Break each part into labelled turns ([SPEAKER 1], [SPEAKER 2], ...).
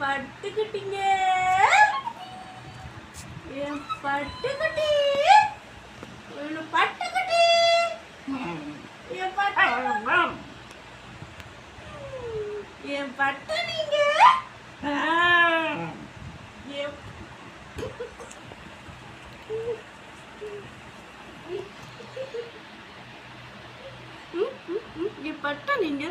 [SPEAKER 1] பட்டுக்குட்டிங்க, என் பட்டுக்குட்டி, பட்டுக்குட்டி, என் பட்டு, என் பட்டு நீங்க, என் பட்டா நீங்க,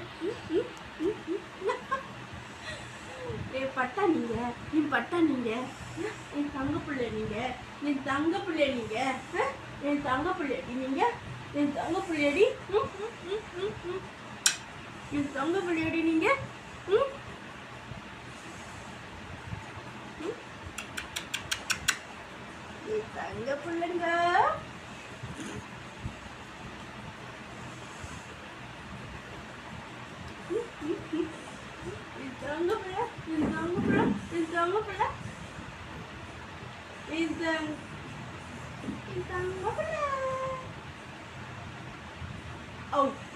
[SPEAKER 1] என் பட்டா நீங்க, என் பட்டா நீங்க, என் தங்க பிள்ளை நீங்க, என் தங்க பிள்ளை நீங்க, என் தங்க பிள்ளைடி நீங்க, என் தங்க பிள்ளைடி, என் தங்க பிள்ளைடி நீங்க, என் தங்க பிள்ளைங்க. Oh.